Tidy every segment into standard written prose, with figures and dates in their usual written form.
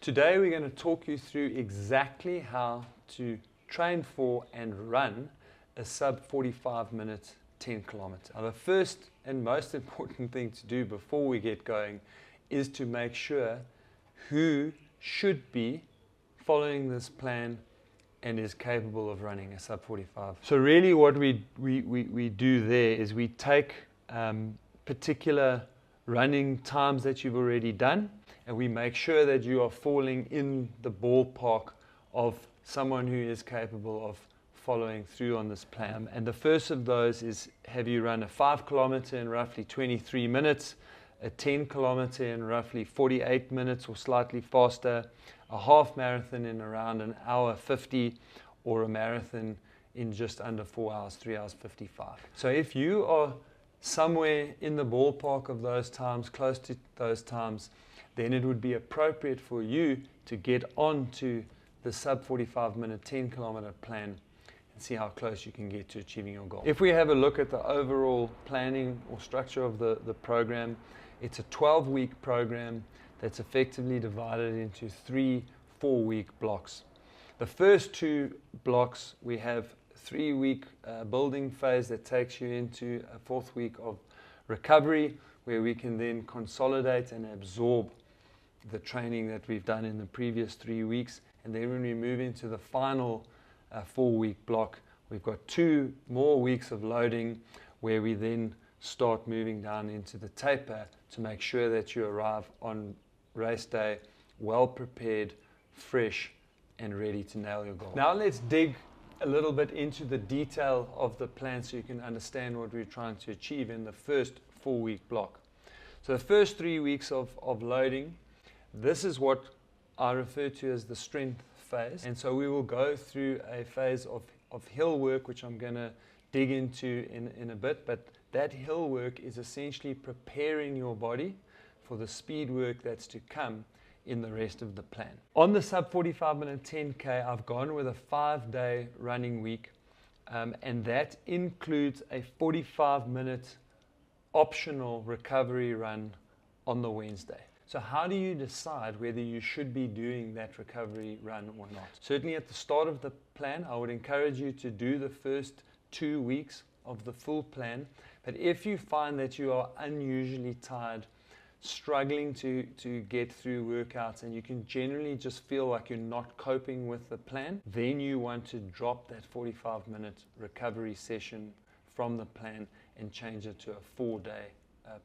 Today we're going to talk you through exactly how to train for and run a sub 45 minute 10 kilometer. Now the first and most important thing to do before we get going is to make sure who should be following this plan and is capable of running a sub 45. So really what we do there is we take particular running times that you've already done, and we make sure that you are falling in the ballpark of someone who is capable of following through on this plan. And the first of those is, have you run a 5 kilometer in roughly 23 minutes, a 10 kilometer in roughly 48 minutes or slightly faster, a half marathon in around an hour 50, or a marathon in just under 4 hours, 3 hours 55. So if you are somewhere in the ballpark of those times, close to those times, then it would be appropriate for you to get onto the sub 45 minute 10 kilometer plan and see how close you can get to achieving your goal. If we have a look at the overall planning or structure of the program, it's a 12-week program that's effectively divided into 3 4-week blocks. The first 2 blocks, we have 3-week building phase that takes you into a 4th week of recovery, where we can then consolidate and absorb the training that we've done in the previous 3 weeks. And then when we move into the final 4-week block, we've got 2 more weeks of loading, where we then start moving down into the taper to make sure that you arrive on race day well prepared, fresh, and ready to nail your goal. Now let's dig a little bit into the detail of the plan so you can understand what we're trying to achieve in the first 4-week block. So the first 3 weeks of loading, this is what I refer to as the strength phase. And so we will go through a phase of hill work, which I'm going to dig into in a bit, but that hill work is essentially preparing your body for the speed work that's to come in the rest of the plan. On the sub 45 minute 10K, I've gone with a 5-day running week, and that includes a 45-minute optional recovery run on the Wednesday. So how do you decide whether you should be doing that recovery run or not? Certainly at the start of the plan, I would encourage you to do the first 2 weeks of the full plan. But if you find that you are unusually tired, struggling to get through workouts, and you can generally just feel like you're not coping with the plan, then you want to drop that 45-minute recovery session from the plan and change it to a 4-day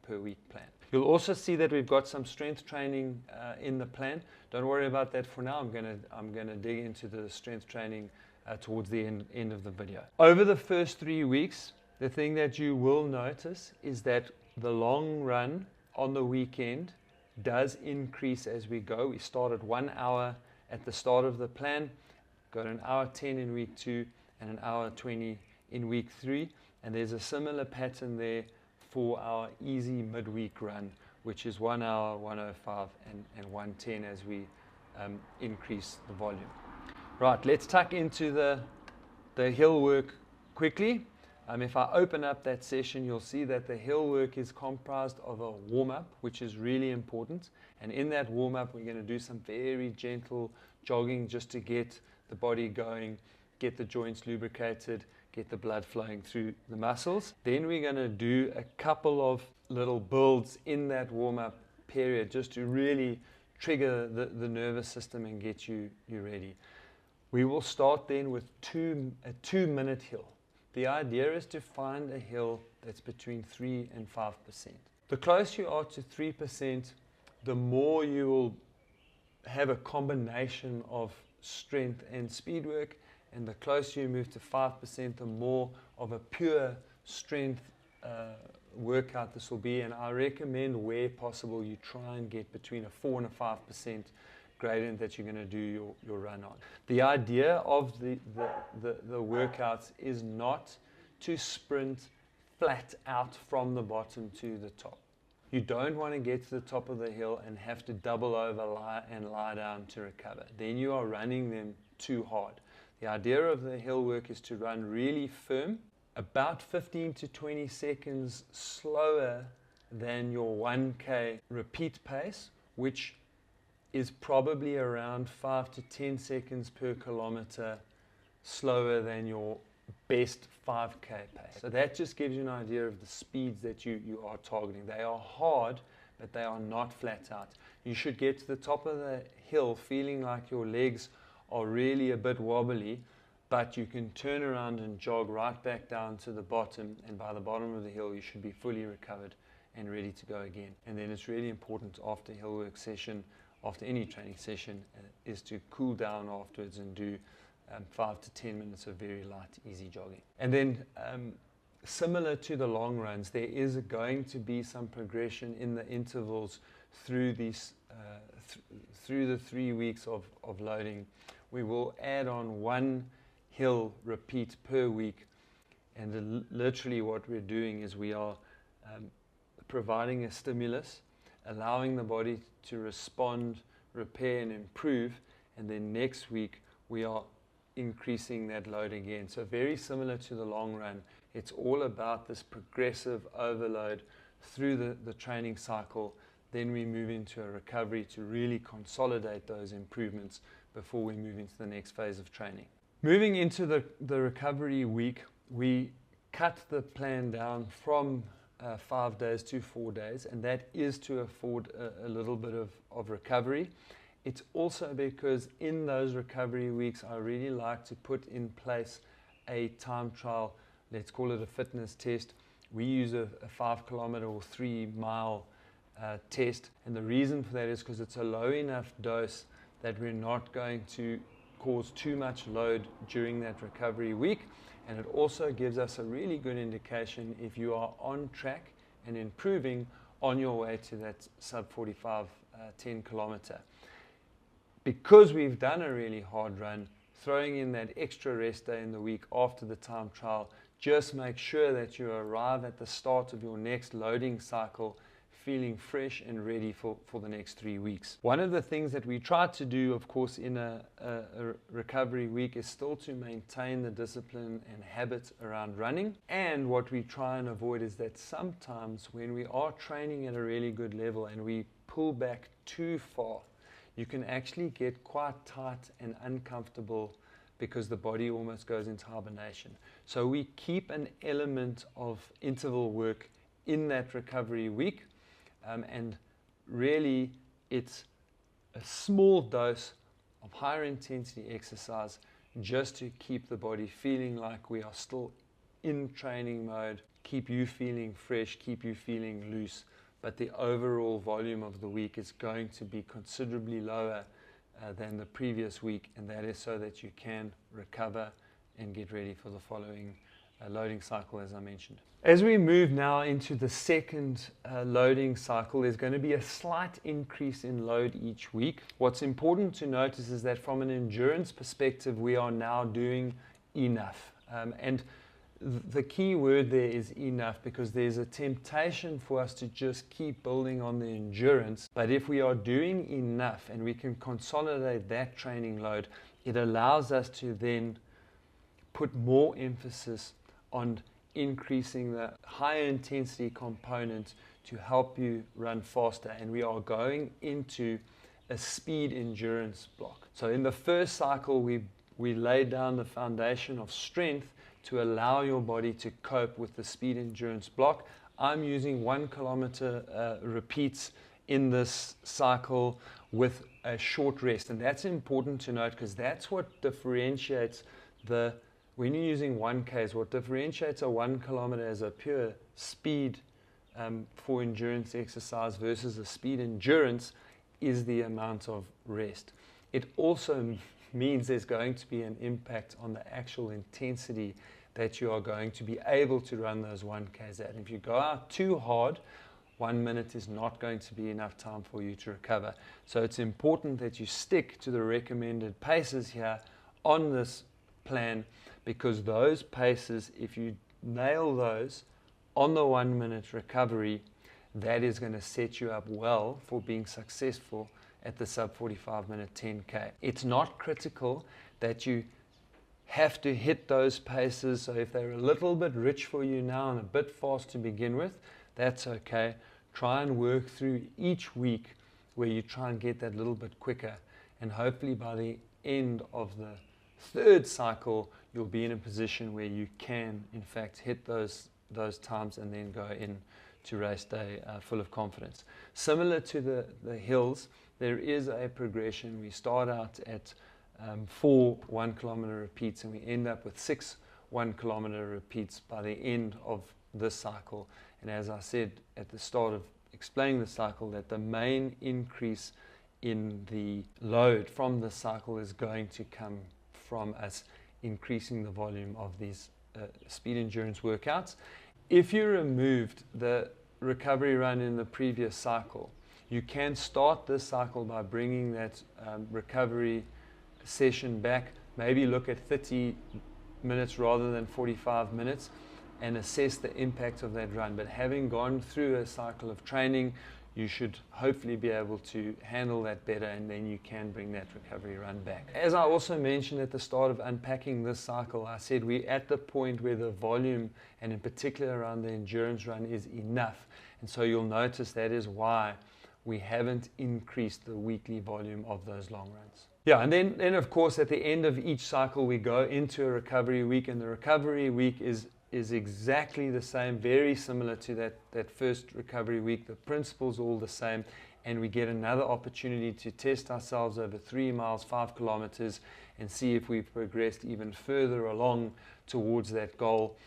per week plan. You'll also see that we've got some strength training in the plan. Don't worry about that for now. I'm gonna dig into the strength training towards the end of the video. Over the first 3 weeks, the thing that you will notice is that the long run on the weekend does increase as we go. We start at 1 hour at the start of the plan, go to an hour 10 in week 2, and an hour 20 in week 3. And there's a similar pattern there for our easy midweek run, which is 1 hour, 1:05, and 1:10 as we increase the volume. Right, let's tuck into the hill work quickly. If I open up that session, you'll see that the hill work is comprised of a warm-up, which is really important. And in that warm-up, we're going to do some very gentle jogging just to get the body going, get the joints lubricated, get the blood flowing through the muscles. Then we're going to do a couple of little builds in that warm-up period just to really trigger the nervous system and get you ready. We will start then with a 2-minute hill. The idea is to find a hill that's between 3 and 5%. The closer you are to 3%, the more you will have a combination of strength and speed work, and the closer you move to 5%, the more of a pure strength workout this will be. And I recommend, where possible, you try and get between a 4 and a 5% gradient that you're going to do your run on. The idea of the workouts is not to sprint flat out from the bottom to the top. You don't want to get to the top of the hill and have to double over and lie down to recover. Then you are running them too hard. The idea of the hill work is to run really firm, about 15 to 20 seconds slower than your 1K repeat pace, which is probably around 5 to 10 seconds per kilometer slower than your best 5K pace. So that just gives you an idea of the speeds that you are targeting. They are hard, but they are not flat out. You should get to the top of the hill feeling like your legs are really a bit wobbly, but you can turn around and jog right back down to the bottom, and by the bottom of the hill you should be fully recovered and ready to go again. And then it's really important after a hill work session, after any training session, is to cool down afterwards and do 5 to 10 minutes of very light, easy jogging. And then similar to the long runs, there is going to be some progression in the intervals through these through the 3 weeks of loading. We will add on 1 hill repeat per week, and literally what we're doing is we are providing a stimulus, allowing the body to respond, repair and improve, and then next week we are increasing that load again. So very similar to the long run, it's all about this progressive overload through the training cycle. Then we move into a recovery to really consolidate those improvements before we move into the next phase of training. Moving into the recovery week, we cut the plan down from 5 days to 4 days, and that is to afford a little bit of recovery. It's also because in those recovery weeks, I really like to put in place a time trial, let's call it a fitness test. We use a 5 kilometer or 3 mile test, and the reason for that is because it's a low enough dose that we're not going to cause too much load during that recovery week, and it also gives us a really good indication if you are on track and improving on your way to that sub 45 10 kilometer. Because we've done a really hard run, throwing in that extra rest day in the week after the time trial, just make sure that you arrive at the start of your next loading cycle feeling fresh and ready for the next 3 weeks. One of the things that we try to do, of course, in a recovery week is still to maintain the discipline and habits around running. And what we try and avoid is that sometimes when we are training at a really good level and we pull back too far, you can actually get quite tight and uncomfortable because the body almost goes into hibernation. So we keep an element of interval work in that recovery week. And really, it's a small dose of higher intensity exercise just to keep the body feeling like we are still in training mode, keep you feeling fresh, keep you feeling loose. But the overall volume of the week is going to be considerably lower than the previous week, and that is so that you can recover and get ready for the following loading cycle, as I mentioned. As we move now into the second loading cycle, there's going to be a slight increase in load each week. What's important to notice is that from an endurance perspective, we are now doing enough. And the key word there is enough, because there's a temptation for us to just keep building on the endurance. But if we are doing enough and we can consolidate that training load, it allows us to then put more emphasis on increasing the higher intensity component to help you run faster. And we are going into a speed endurance block. So in the first cycle, we laid down the foundation of strength to allow your body to cope with the speed endurance block. I'm using 1 kilometer repeats in this cycle with a short rest. And that's important to note, because that's what differentiates when you're using 1Ks, what differentiates a 1 kilometer as a pure speed for endurance exercise versus a speed endurance is the amount of rest. It also means there's going to be an impact on the actual intensity that you are going to be able to run those 1Ks at. And if you go out too hard, 1 minute is not going to be enough time for you to recover. So it's important that you stick to the recommended paces here on this plan, because those paces, if you nail those on the 1 minute recovery, that is going to set you up well for being successful at the sub 45 minute 10K. It's not critical that you have to hit those paces. So if they're a little bit rich for you now and a bit fast to begin with, that's okay. Try and work through each week where you try and get that little bit quicker, and hopefully by the end of the third cycle you'll be in a position where you can in fact hit those times and then go in to race day full of confidence. Similar to the hills, there is a progression. We start out at 4 1 kilometer repeats and we end up with 6 1 kilometer repeats by the end of this cycle. And as I said at the start of explaining the cycle, that the main increase in the load from the cycle is going to come from us increasing the volume of these speed endurance workouts. If you removed the recovery run in the previous cycle, you can start this cycle by bringing that recovery session back, maybe look at 30 minutes rather than 45 minutes and assess the impact of that run. But having gone through a cycle of training, you should hopefully be able to handle that better, and then you can bring that recovery run back. As I also mentioned at the start of unpacking this cycle, I said we're at the point where the volume, and in particular around the endurance run, is enough. And so you'll notice that is why we haven't increased the weekly volume of those long runs. Yeah, and then of course at the end of each cycle we go into a recovery week, and the recovery week is exactly the same, very similar to that first recovery week. The principle's all the same, and we get another opportunity to test ourselves over 3 miles, 5 kilometers, and see if we've progressed even further along towards that goal.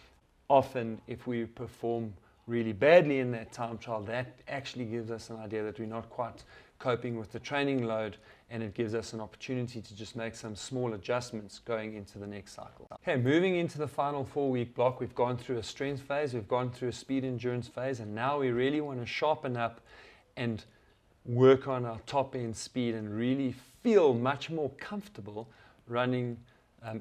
Often, if we perform really badly in that time trial, that actually gives us an idea that we're not quite coping with the training load, and it gives us an opportunity to just make some small adjustments going into the next cycle. Okay, moving into the final 4-week block, we've gone through a strength phase, we've gone through a speed endurance phase, and now we really want to sharpen up and work on our top end speed and really feel much more comfortable running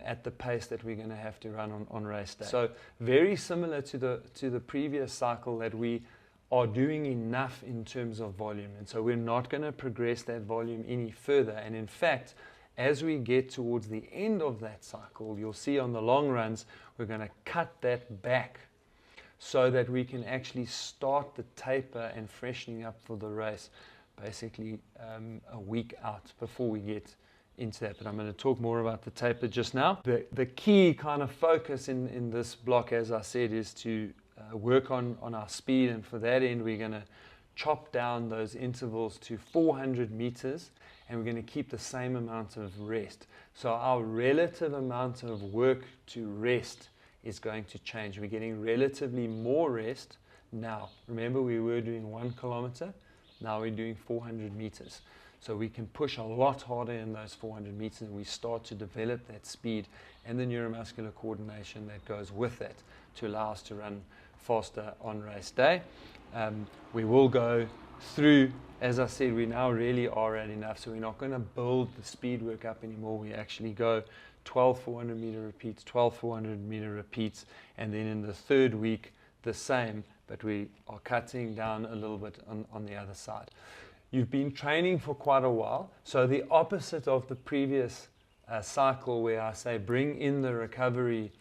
at the pace that we're going to have to run on race day. So very similar to the previous cycle, that we are doing enough in terms of volume, and so we're not going to progress that volume any further. And in fact, as we get towards the end of that cycle, you'll see on the long runs we're going to cut that back so that we can actually start the taper and freshening up for the race basically a week out before we get into that. But I'm going to talk more about the taper just now. The key kind of focus in this block, as I said, is to work on our speed, and for that end we're going to chop down those intervals to 400 meters, and we're going to keep the same amount of rest. So our relative amount of work to rest is going to change. We're getting relatively more rest now. Remember, we were doing 1 kilometer, now we're doing 400 meters. So we can push a lot harder in those 400 meters, and we start to develop that speed and the neuromuscular coordination that goes with that to allow us to run faster on race day. We will go through, as I said, we now really are at enough, so we're not going to build the speed work up anymore. We actually go 12 400 meter repeats, 12 400 meter repeats, and then in the third week the same, but we are cutting down a little bit on the other side. You've been training for quite a while, so the opposite of the previous cycle where I say bring in the recovery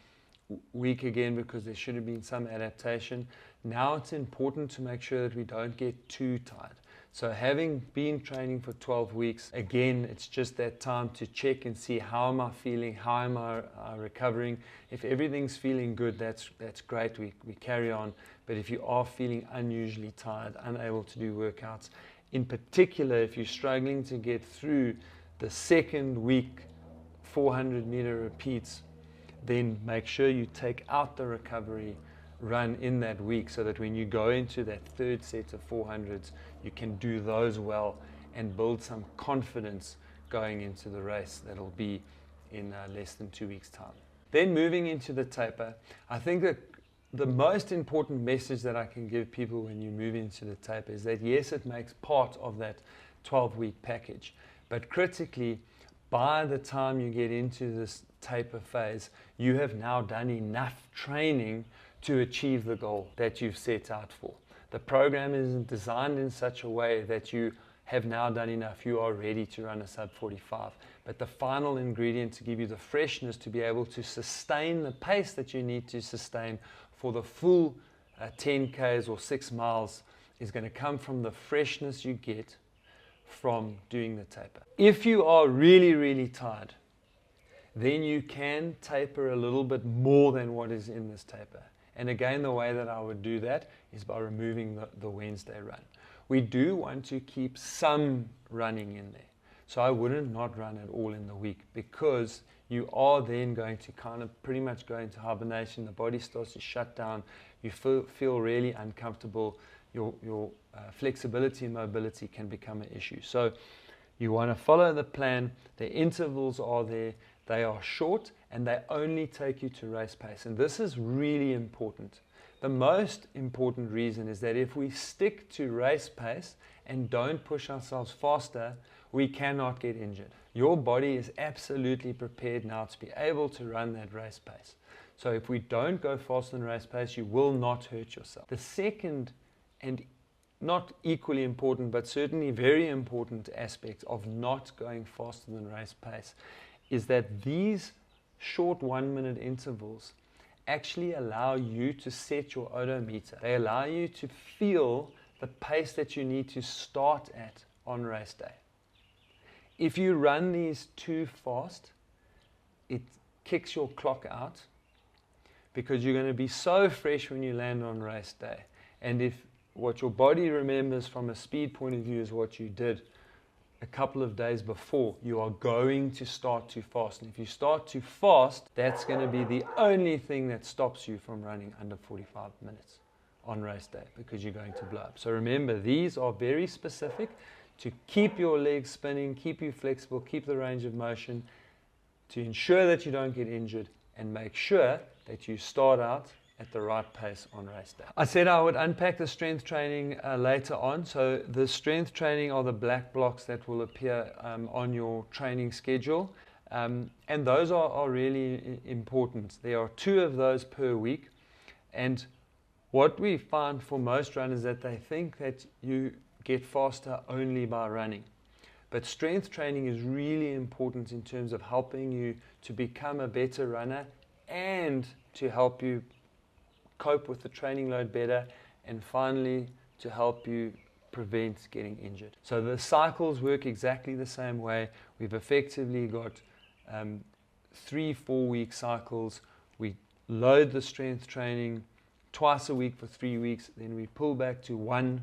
week again because there should have been some adaptation. Now it's important to make sure that we don't get too tired. So having been training for 12 weeks, again, it's just that time to check and see how am I feeling, how am I recovering. If everything's feeling good, that's great, we carry on. But if you are feeling unusually tired, unable to do workouts, in particular if you're struggling to get through the second week 400 meter repeats, then make sure you take out the recovery run in that week so that when you go into that third set of 400s, you can do those well and build some confidence going into the race that'll be in less than 2 weeks' time. Then moving into the taper, I think that the most important message that I can give people when you move into the taper is that yes, it makes part of that 12-week package, but critically, by the time you get into this taper phase, you have now done enough training to achieve the goal that you've set out for. The program is designed in such a way that you have now done enough. You are ready to run a sub 45. But the final ingredient to give you the freshness to be able to sustain the pace that you need to sustain for the full 10Ks or 6 miles is going to come from the freshness you get from doing the taper. If you are really, really tired, then you can taper a little bit more than what is in this taper. And again, the way that I would do that is by removing the Wednesday run. We do want to keep some running in there. So I wouldn't not run at all in the week, because you are then going to kind of pretty much go into hibernation. The body starts to shut down. You feel really uncomfortable. Your flexibility and mobility can become an issue. So you want to follow the plan. The intervals are there. They are short and they only take you to race pace. And this is really important. The most important reason is that if we stick to race pace and don't push ourselves faster, we cannot get injured. Your body is absolutely prepared now to be able to run that race pace. So if we don't go faster than race pace, you will not hurt yourself. The second, and not equally important, but certainly very important aspect of not going faster than race pace is that these short 1 minute intervals actually allow you to set your odometer. They allow you to feel the pace that you need to start at on race day. If you run these too fast, it kicks your clock out, because you're going to be so fresh when you land on race day. And if what your body remembers from a speed point of view is what you did a couple of days before, you are going to start too fast. And if you start too fast, that's going to be the only thing that stops you from running under 45 minutes on race day, because you're going to blow up. So remember, these are very specific to keep your legs spinning, keep you flexible, keep the range of motion, to ensure that you don't get injured, and make sure that you start out at the right pace on race day. I said I would unpack the strength training later on. So the strength training are the black blocks that will appear on your training schedule. And those are really important. There are 2 of those per week. And what we find for most runners, that they think that you get faster only by running. But strength training is really important in terms of helping you to become a better runner and to help you cope with the training load better, and finally to help you prevent getting injured. So the cycles work exactly the same way. We've effectively got 3-4 week cycles. We load the strength training twice a week for 3 weeks, then we pull back to 1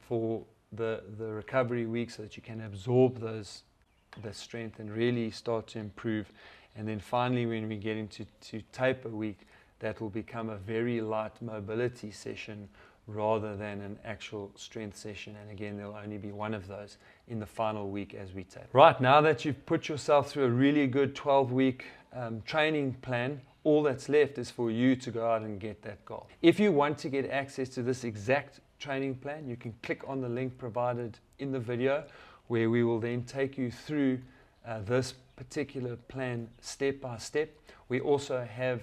for the recovery week, so that you can absorb the strength and really start to improve. And then finally, when we get into taper week, that will become a very light mobility session rather than an actual strength session. And again, there'll only be 1 of those in the final week as we taper. Right, now that you've put yourself through a really good 12-week training plan, all that's left is for you to go out and get that goal. If you want to get access to this exact training plan, you can click on the link provided in the video, where we will then take you through this particular plan step by step. We also have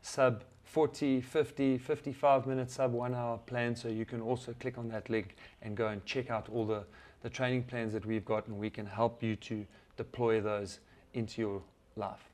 sub 40, 50, 55 minute sub 1 hour plan, so you can also click on that link and go and check out all the training plans that we've got, and we can help you to deploy those into your life.